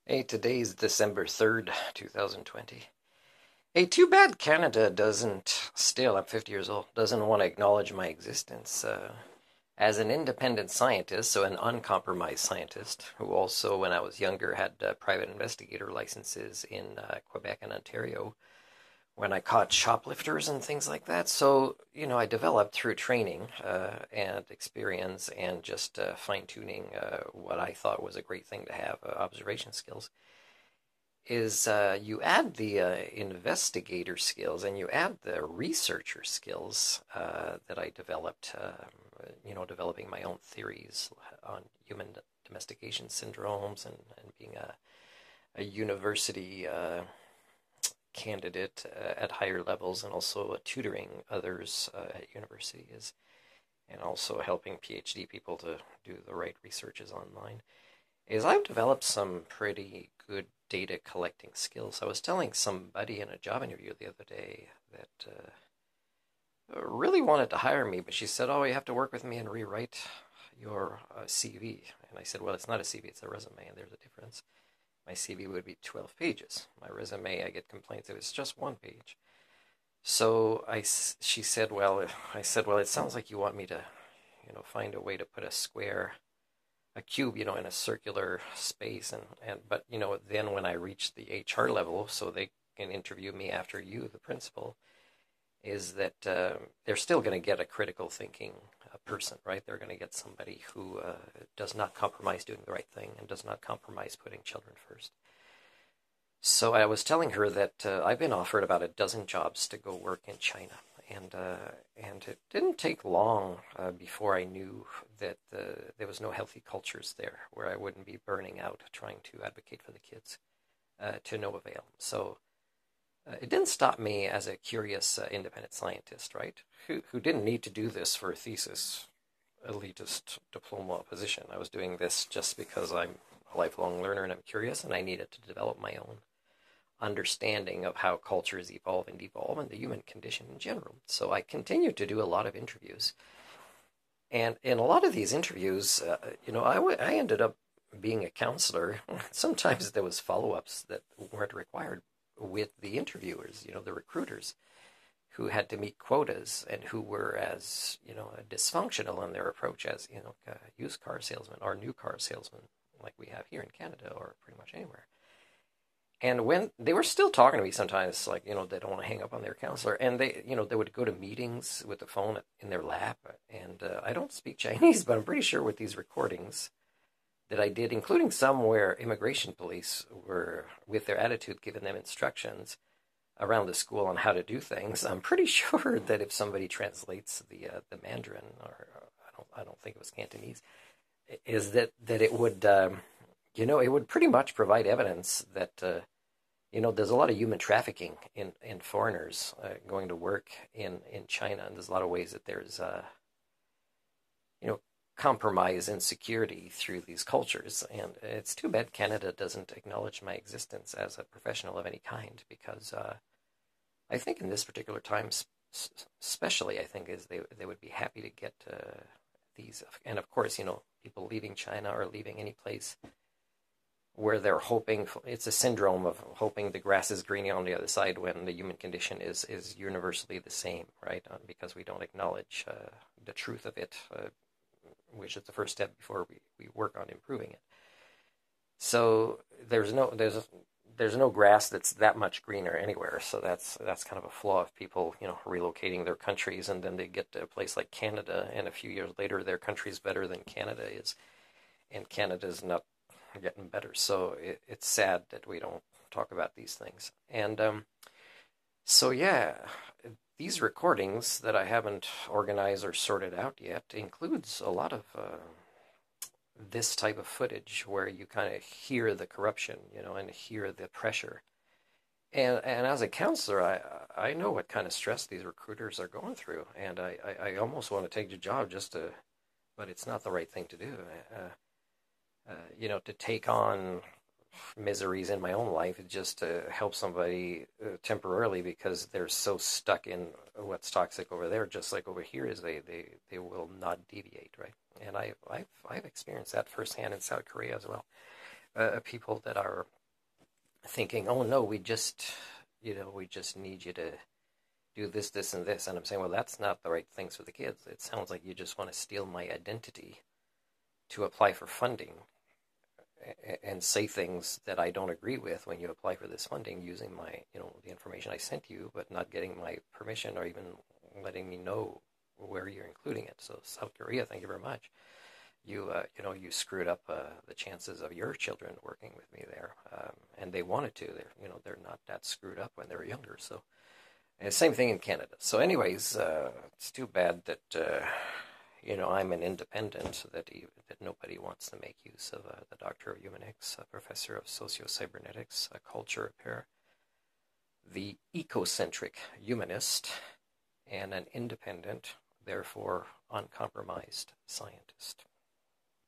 Hey, today's December 3rd, 2020. Hey, too bad Canada doesn't, still, I'm 50 years old, doesn't want to acknowledge my existence. As an independent scientist, so an uncompromised scientist, who also, when I was younger, had private investigator licenses in Quebec and Ontario, when I caught shoplifters and things like that. So, I developed through training and experience and just fine-tuning what I thought was a great thing to have, observation skills, is you add the investigator skills and you add the researcher skills that I developed, developing my own theories on human domestication syndromes and being a university candidate at higher levels, and also tutoring others at universities, and also helping PhD people to do the right researches online, is I've developed some pretty good data collecting skills. I was telling somebody in a job interview the other day that really wanted to hire me, but she said, "Oh, you have to work with me and rewrite your CV." And I said, "Well, it's not a CV, it's a resume, and there's a difference. My CV would be 12 pages. My resume, I get complaints if it's just one page." So she said, "Well," I said, "Well, it sounds like you want me to, find a way to put a cube, in a circular space, but then when I reach the HR level, so they can interview me after you, the principal, is that they're still going to get a critical thinking person, right? They're going to get somebody who does not compromise doing the right thing and does not compromise putting children first." So I was telling her that I've been offered about a dozen jobs to go work in China, and it didn't take long before I knew that there was no healthy cultures there, where I wouldn't be burning out trying to advocate for the kids to no avail. So it didn't stop me as a curious independent scientist, right? Who didn't need to do this for a thesis, elitist diploma position. I was doing this just because I'm a lifelong learner and I'm curious, and I needed to develop my own understanding of how cultures evolve and devolve and the human condition in general. So I continued to do a lot of interviews. And in a lot of these interviews, I ended up being a counselor. Sometimes there was follow-ups that weren't required with the interviewers, the recruiters, who had to meet quotas and who were as, dysfunctional in their approach as, used car salesmen or new car salesmen like we have here in Canada or pretty much anywhere. And when they were still talking to me sometimes, like, they don't want to hang up on their counselor, and they would go to meetings with the phone in their lap. And I don't speak Chinese, but I'm pretty sure with these recordings that I did, including some where immigration police were, with their attitude, giving them instructions around the school on how to do things. I'm pretty sure that if somebody translates the Mandarin, or I don't think it was Cantonese, is that it would it would pretty much provide evidence that there's a lot of human trafficking in foreigners going to work in China, and there's a lot of ways that there's compromise and security through these cultures. And it's too bad Canada doesn't acknowledge my existence as a professional of any kind, because I think in this particular time, especially, I think is they would be happy to get these. And of course, people leaving China or leaving any place where they're hoping, it's a syndrome of hoping the grass is greener on the other side when the human condition is universally the same, right? Because we don't acknowledge the truth of it, which is the first step before we work on improving it. So there's no grass that's that much greener anywhere. So that's kind of a flaw of people, relocating their countries, and then they get to a place like Canada, and a few years later their country's better than Canada is, and Canada's not getting better. So it's sad that we don't talk about these things. And so yeah, these recordings that I haven't organized or sorted out yet includes a lot of this type of footage where you kind of hear the corruption, and hear the pressure. And as a counselor, I know what kind of stress these recruiters are going through, and I almost want to take the job but it's not the right thing to do. To take on miseries in my own life just to help somebody temporarily because they're so stuck in what's toxic over there, just like over here is they will not deviate, right? And I've experienced that firsthand in South Korea as well. people that are thinking, oh no, we just need you to do this, this, and this. And I'm saying, well, that's not the right things for the kids. It sounds like you just want to steal my identity to apply for funding and say things that I don't agree with when you apply for this funding using my, the information I sent you, but not getting my permission or even letting me know where you're including it. So South Korea, thank you very much. You screwed up the chances of your children working with me there, and they wanted to. They're not that screwed up when they were younger. So, and same thing in Canada. So, anyways, it's too bad that I'm an independent, that nobody wants to make use of the Doctor of Humanics, a professor of socio-cybernetics, a culture repair, the ecocentric humanist, and an independent, therefore uncompromised scientist.